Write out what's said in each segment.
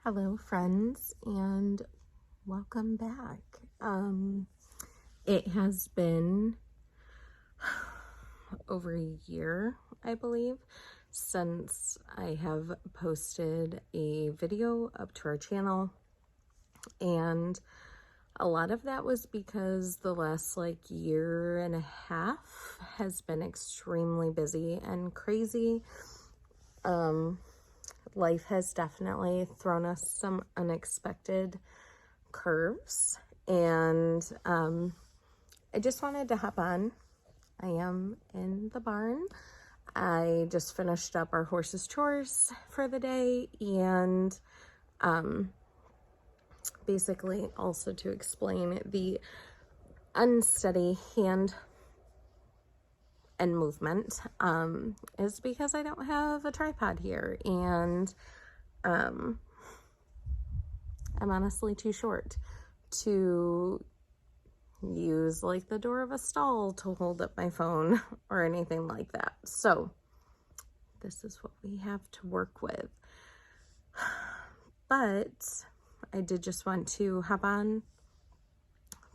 Hello, friends, and welcome back. It has been over a year, I believe, since I have posted a video up to our channel, and a lot of that was because the last year and a half has been extremely busy and crazy. Life has definitely thrown us some unexpected curves, and I just wanted to hop on. I am in the barn. I just finished up our horse's chores for the day, and basically also to explain the unsteady hand and movement is because I don't have a tripod here, and I'm honestly too short to use the door of a stall to hold up my phone or anything like that. So this is what we have to work with. But I did just want to hop on,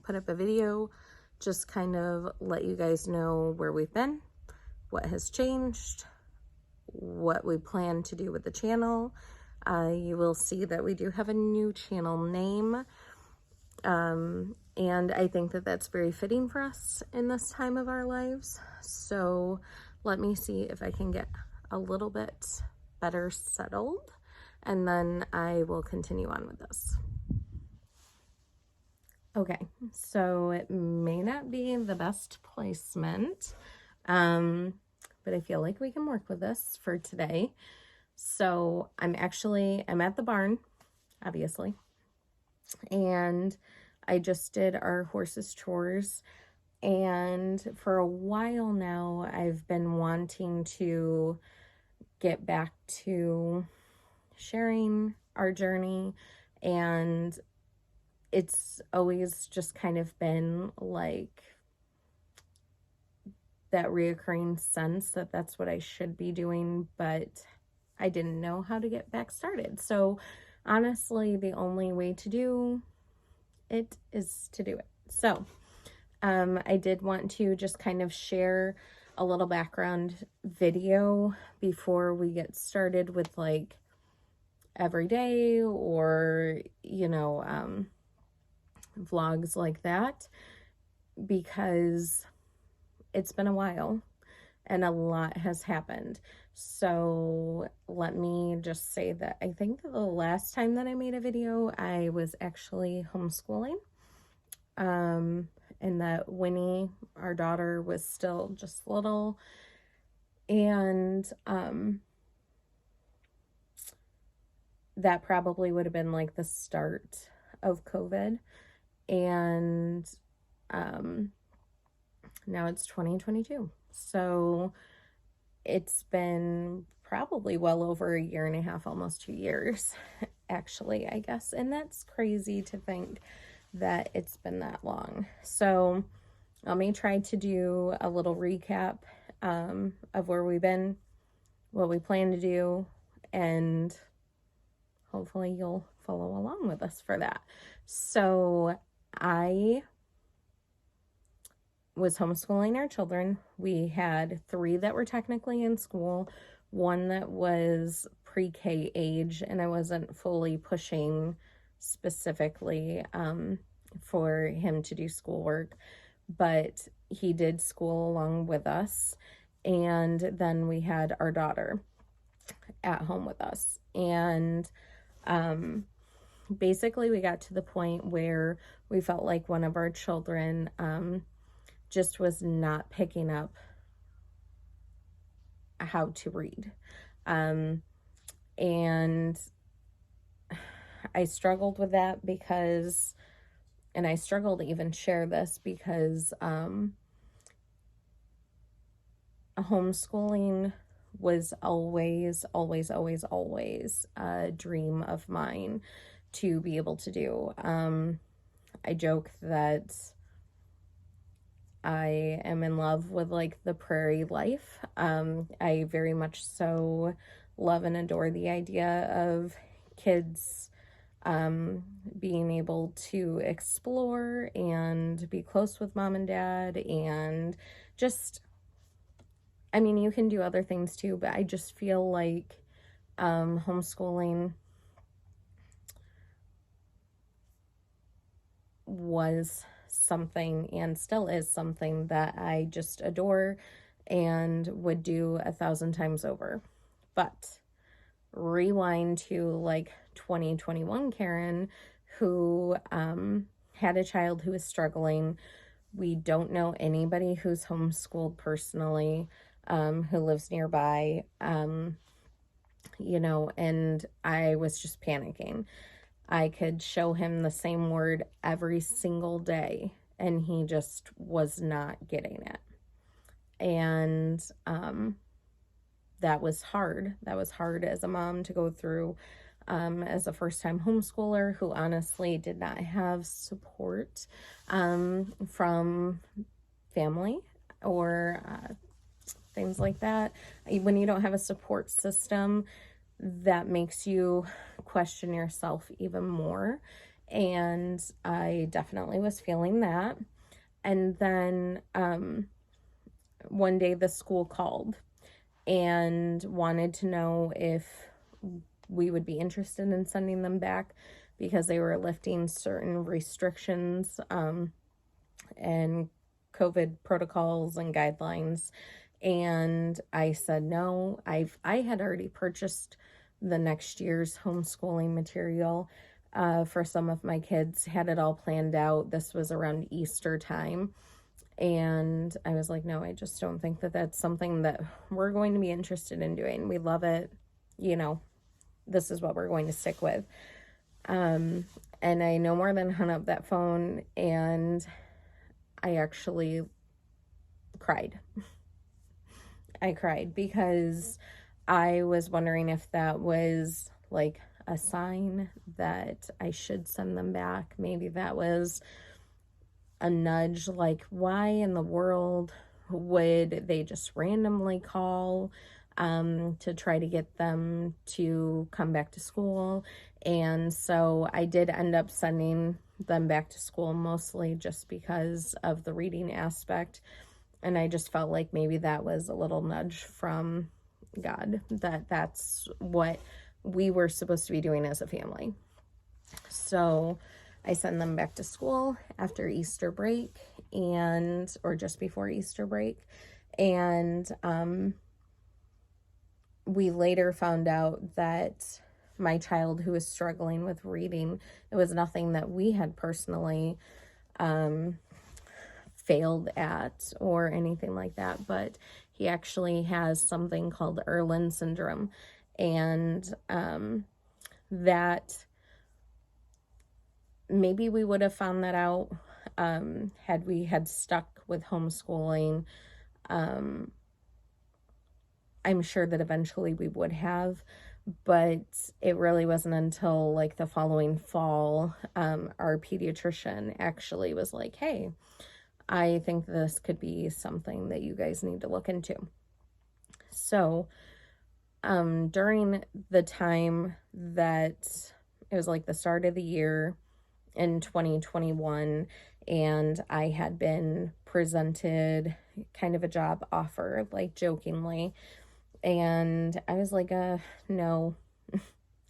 put up a video, just kind of let you guys know where we've been, what has changed, what we plan to do with the channel. You will see that we do have a new channel name. And I think that that's very fitting for us in this time of our lives. So let me see if I can get a little bit better settled, and then I will continue on with this. Okay, so it may not be the best placement, but I feel like we can work with this for today. So I'm at the barn, obviously, and I just did our horse's chores, and for a while now I've been wanting to get back to sharing our journey, and it's always just kind of been like that reoccurring sense that that's what I should be doing, but I didn't know how to get back started. So honestly, the only way to do it is to do it. So I did want to just kind of share a little background video before we get started with every day or vlogs like that, because it's been a while and a lot has happened. So let me just say that I think the last time that I made a video, I was actually homeschooling. And that Winnie, our daughter, was still just little. And that probably would have been the start of COVID. And now it's 2022. So it's been probably well over a year and a half, almost 2 years, actually, I guess. And that's crazy to think that it's been that long. So let me try to do a little recap of where we've been, what we plan to do, and hopefully you'll follow along with us for that. So I was homeschooling our children. We had 3 that were technically in school, 1 that was pre-K age, and I wasn't fully pushing specifically for him to do schoolwork, but he did school along with us. And then we had our daughter at home with us. And basically we got to the point where we felt like one of our children just was not picking up how to read. And I struggled with that because, and I struggle to even share this because homeschooling was always a dream of mine to be able to do. I joke that I am in love with the prairie life. I very much so love and adore the idea of kids being able to explore and be close with mom and dad, and just, I mean, you can do other things too, but I just feel like homeschooling was something, and still is something, that I just adore and would do 1,000 times over. But rewind to like 2021 Karen, who had a child who was struggling. We don't know anybody who's homeschooled personally, who lives nearby, and I was just panicking. I could show him the same word every single day, and he just was not getting it. And that was hard. That was hard as a mom to go through, as a first-time homeschooler who honestly did not have support from family or things like that. When you don't have a support system, that makes you question yourself even more. And I definitely was feeling that. And then one day the school called and wanted to know if we would be interested in sending them back, because they were lifting certain restrictions and COVID protocols and guidelines. And I said no. I had already purchased the next year's homeschooling material for some of my kids, had it all planned out. This was around Easter time. And I was like, no, I just don't think that that's something that we're going to be interested in doing. We love it. This is what we're going to stick with. And I no more than hung up that phone, and I actually cried. I cried because I was wondering if that was like a sign that I should send them back. Maybe that was a nudge, like, why in the world would they just randomly call to try to get them to come back to school? And so I did end up sending them back to school, mostly just because of the reading aspect. And I just felt like maybe that was a little nudge from God, that that's what we were supposed to be doing as a family. So I send them back to school after Easter break, or just before Easter break. And we later found out that my child, who was struggling with reading, it was nothing that we had personally failed at or anything like that, but he actually has something called Erland syndrome. And that maybe we would have found that out had we had stuck with homeschooling. I'm sure that eventually we would have, but it really wasn't until like the following fall, our pediatrician actually was like, hey, I think this could be something that you guys need to look into. So during the time that it was like the start of the year in 2021, and I had been presented kind of a job offer, like jokingly, and I was like, no,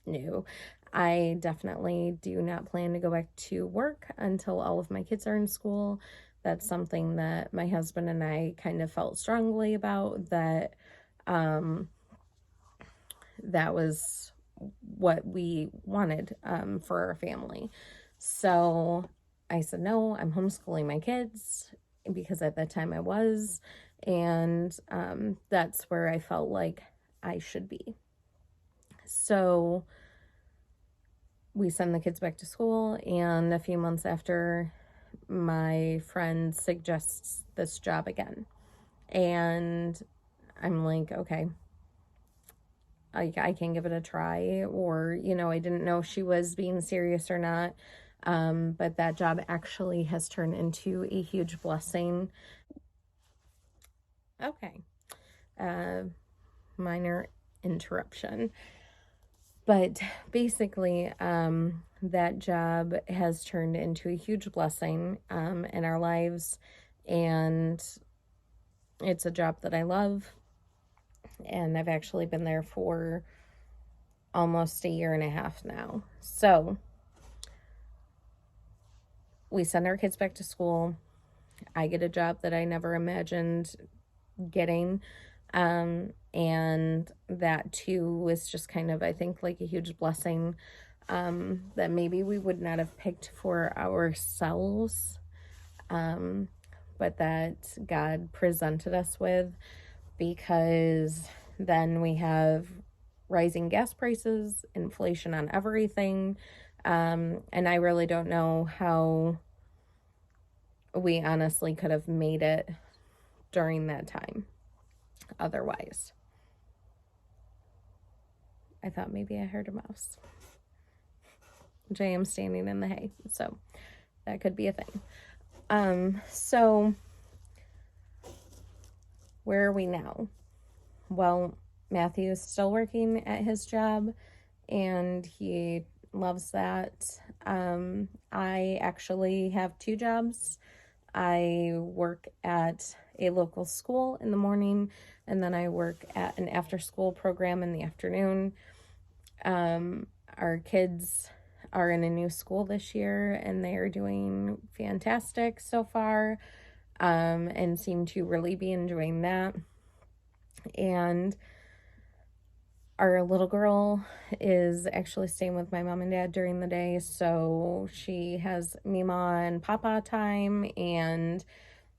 no, I definitely do not plan to go back to work until all of my kids are in school. That's something that my husband and I kind of felt strongly about, that that was what we wanted for our family. So I said, no, I'm homeschooling my kids, because at that time I was, and that's where I felt like I should be. So we send the kids back to school, and a few months after, my friend suggests this job again. And I'm like, okay, I can give it a try. Or, I didn't know if she was being serious or not. But that job actually has turned into a huge blessing. Okay. Minor interruption. But basically, that job has turned into a huge blessing in our lives, and it's a job that I love, and I've actually been there for almost a year and a half now. So we send our kids back to school. I get a job that I never imagined getting. And that too was just kind of, I think, like a huge blessing that maybe we would not have picked for ourselves, but that God presented us with, because then we have rising gas prices, inflation on everything, and I really don't know how we honestly could have made it during that time otherwise. I thought maybe I heard a mouse. JM standing in the hay, so that could be a thing. So where are we now? Well, Matthew is still working at his job, and he loves that. I actually have two jobs. I work at a local school in the morning, and then I work at an after-school program in the afternoon. Our kids are in a new school this year, and they are doing fantastic so far, and seem to really be enjoying that. And our little girl is actually staying with my mom and dad during the day, so she has Mima and Papa time and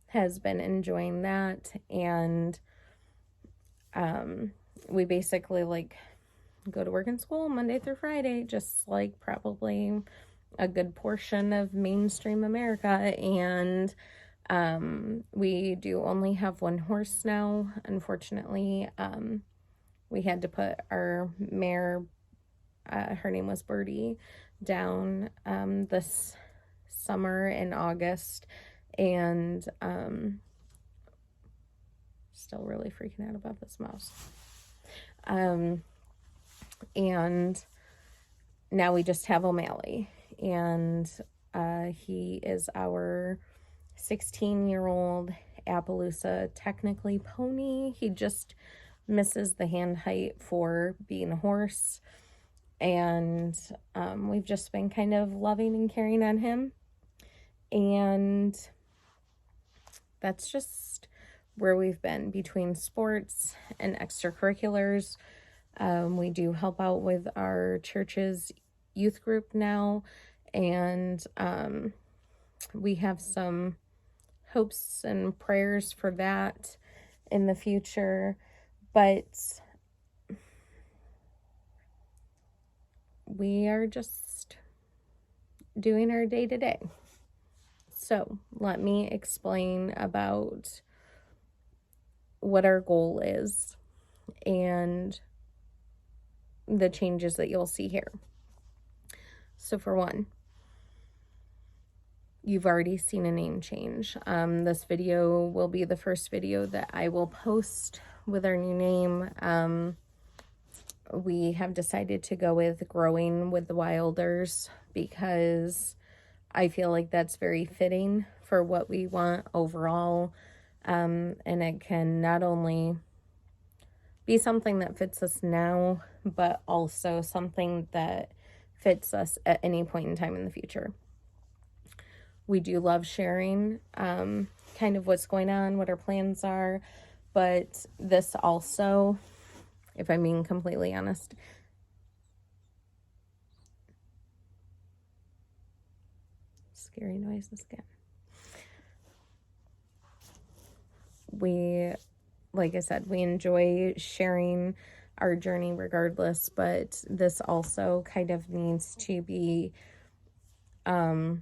has been enjoying that. And we basically like go to work and school Monday through Friday, just like probably a good portion of mainstream America. And we do only have one horse now, unfortunately. We had to put our mare, her name was Birdie, down this summer in August, and still really freaking out about this mouse. And now we just have O'Malley, and he is our 16-year-old Appaloosa technically pony. He just misses the hand height for being a horse, and we've just been kind of loving and caring on him, and that's just where we've been between sports and extracurriculars. We do help out with our church's youth group now, and we have some hopes and prayers for that in the future. But we are just doing our day-to-day. So let me explain about what our goal is and the changes that you'll see here. So for one, you've already seen a name change. This video will be the first video that I will post with our new name. We have decided to go with Growing with the Wilders because I feel like that's very fitting for what we want overall. And it can not only be something that fits us now, but also something that fits us at any point in time in the future. We do love sharing kind of what's going on, what our plans are, but this also, if I'm being completely honest, scary noises again. We, like I said, we enjoy sharing our journey regardless, but this also kind of needs to be, I'm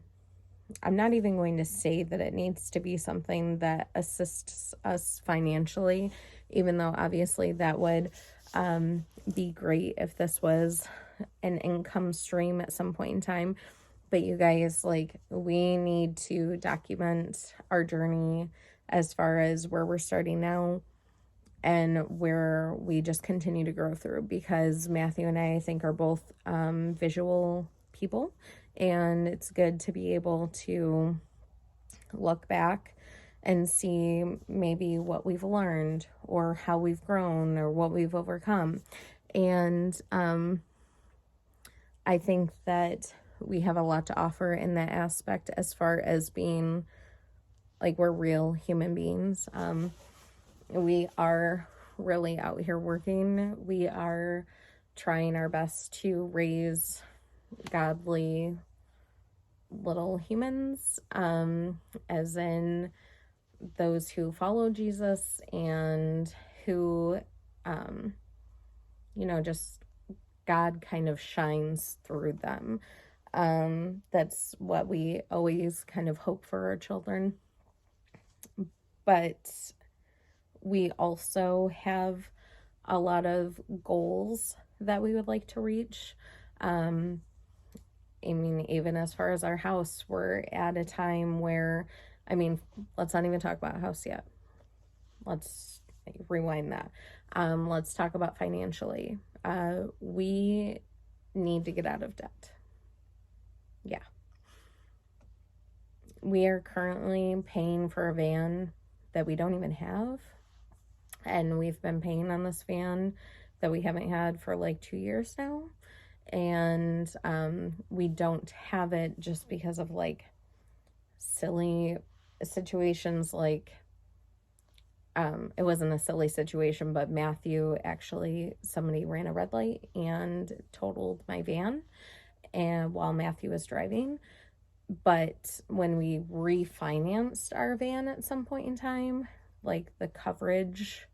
not even going to say that it needs to be something that assists us financially, even though obviously that would be great if this was an income stream at some point in time. But you guys, like, we need to document our journey as far as where we're starting now and where we just continue to grow through, because Matthew and I think, are both visual people, and it's good to be able to look back and see maybe what we've learned or how we've grown or what we've overcome. And I think that we have a lot to offer in that aspect as far as being like we're real human beings. We are really out here working. We are trying our best to raise godly little humans, as in those who follow Jesus and who, just God kind of shines through them. That's what we always kind of hope for our children. But we also have a lot of goals that we would like to reach. Even as far as our house, we're at a time where, let's not even talk about house yet. Let's rewind that. Let's talk about financially. We need to get out of debt. Yeah. We are currently paying for a van that we don't even have. And we've been paying on this van that we haven't had for like 2 years now. And we don't have it just because of like silly situations. Like it wasn't a silly situation, but Matthew, actually somebody ran a red light and totaled my van and while Matthew was driving. But when we refinanced our van at some point in time, like the coverage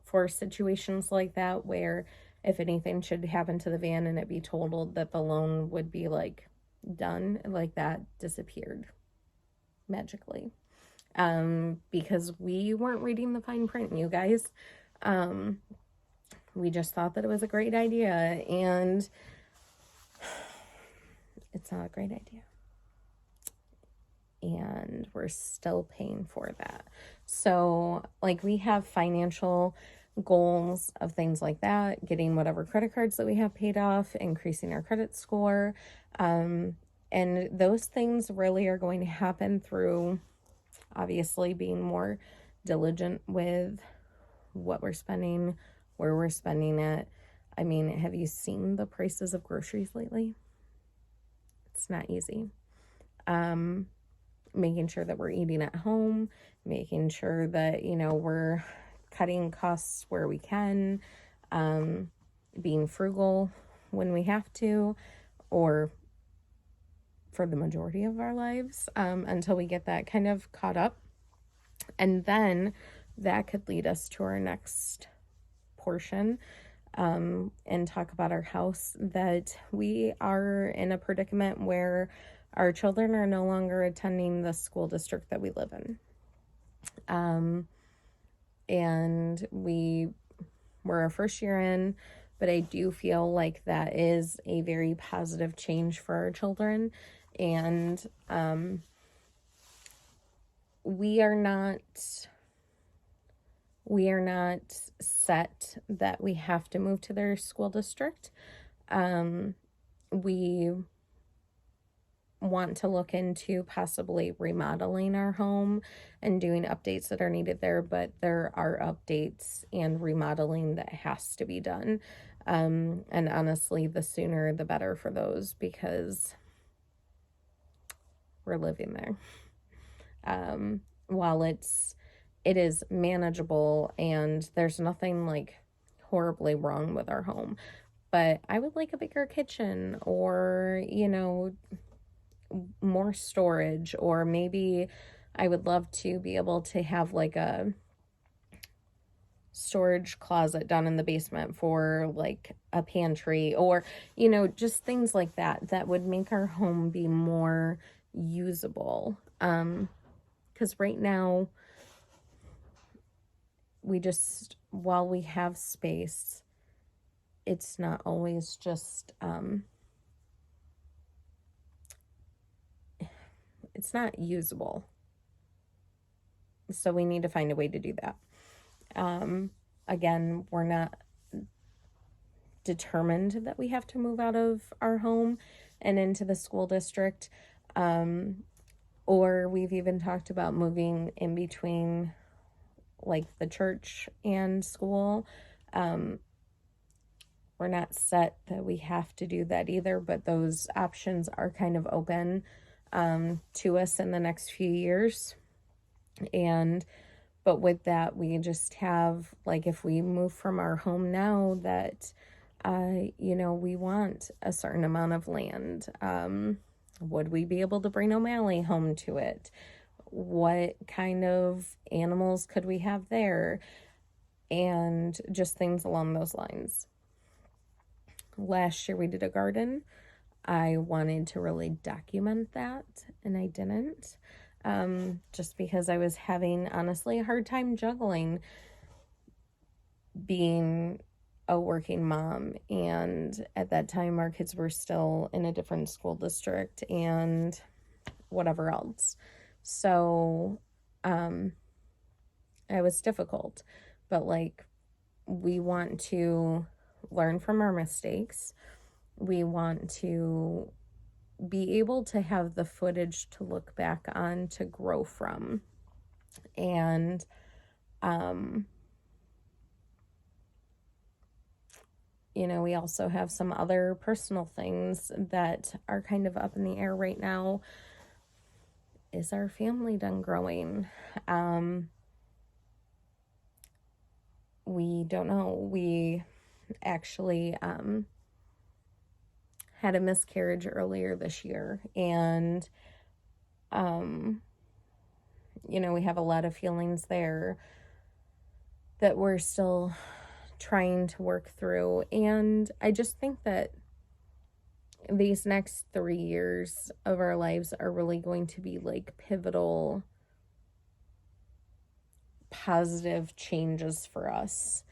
for situations like that, where if anything should happen to the van and it be totaled, that the loan would be like done, like that disappeared magically. Because we weren't reading the fine print, you guys. We just thought that it was a great idea, and it's not a great idea. And we're still paying for that. So like we have financial goals of things like that, getting whatever credit cards that we have paid off, increasing our credit score. And those things really are going to happen through obviously being more diligent with what we're spending, where we're spending it. Have you seen the prices of groceries lately? It's not easy. Making sure that we're eating at home, making sure that, we're cutting costs where we can, being frugal when we have to, or for the majority of our lives, until we get that kind of caught up. And then that could lead us to our next portion, and talk about our house, that we are in a predicament where our children are no longer attending the school district that we live in. And we're our first year in, but I do feel like that is a very positive change for our children. And we are not set that we have to move to their school district. We want to look into possibly remodeling our home and doing updates that are needed there, but there are updates and remodeling that has to be done. And honestly, the sooner the better for those, because we're living there. While it is manageable and there's nothing like horribly wrong with our home, but I would like a bigger kitchen, or, more storage, or maybe I would love to be able to have like a storage closet down in the basement for like a pantry, or just things like that would make our home be more usable. Because right now while we have space, it's not always just it's not usable. So we need to find a way to do that. Again, we're not determined that we have to move out of our home. and into the school district. Or we've even talked about moving in between like the church and school. We're not set that we have to do that either, but those options are kind of open to us in the next few years. But with that, we just have, like, if we move from our home now, that, we want a certain amount of land. Would we be able to bring O'Malley home to it? What kind of animals could we have there? And just things along those lines. Last year we did a garden. I wanted to really document that, and I didn't. Just because I was having, honestly, a hard time juggling being a working mom. And at that time, our kids were still in a different school district and whatever else. So, it was difficult. But, like, we want to learn from our mistakes. We want to be able to have the footage to look back on, to grow from. And we also have some other personal things that are kind of up in the air right now. Is our family done growing? We don't know. We actually had a miscarriage earlier this year, and we have a lot of feelings there that we're still trying to work through. And I just think that these next 3 years of our lives are really going to be like pivotal, positive changes for us.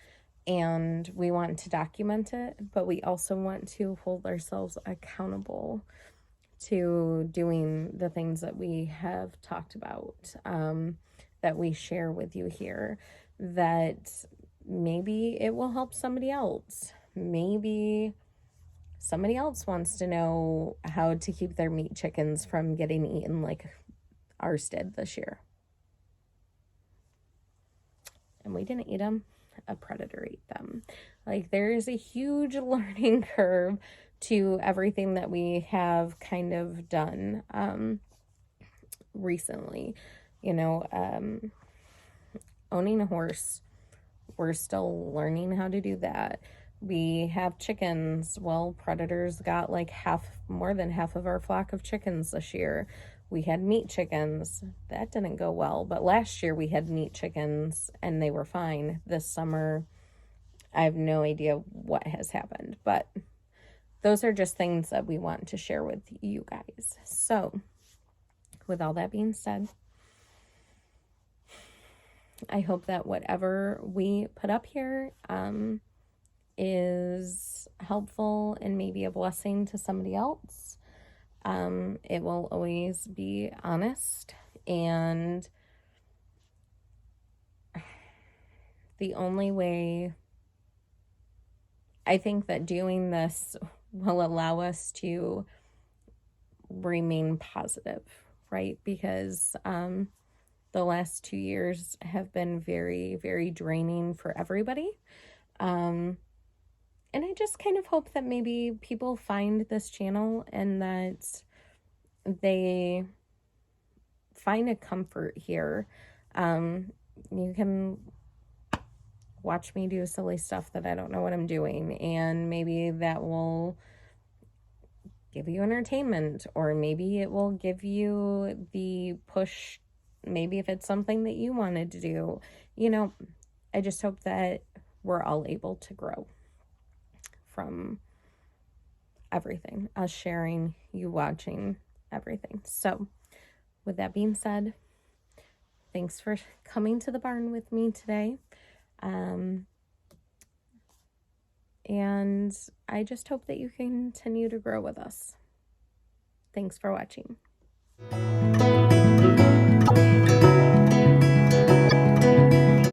And we want to document it, but we also want to hold ourselves accountable to doing the things that we have talked about, that we share with you here, that maybe it will help somebody else. Maybe somebody else wants to know how to keep their meat chickens from getting eaten like ours did this year. And we didn't eat them. A predator ate them. Like, there is a huge learning curve to everything that we have kind of done recently. Owning a horse, we're still learning how to do that. We have chickens. Well, predators got like more than half of our flock of chickens this year. We had meat chickens. That didn't go well. But last year we had meat chickens and they were fine. This summer, I have no idea what has happened. But those are just things that we want to share with you guys. So, with all that being said, I hope that whatever we put up here is helpful and maybe a blessing to somebody else. It will always be honest, and the only way I think that doing this will allow us to remain positive, right? Because the last 2 years have been very, very draining for everybody. And I just kind of hope that maybe people find this channel and that they find a comfort here. You can watch me do silly stuff that I don't know what I'm doing, and maybe that will give you entertainment, or maybe it will give you the push, maybe if it's something that you wanted to do. I just hope that we're all able to grow from everything, us sharing, you watching, everything. So with that being said, thanks for coming to the barn with me today. And I just hope that you continue to grow with us. Thanks for watching.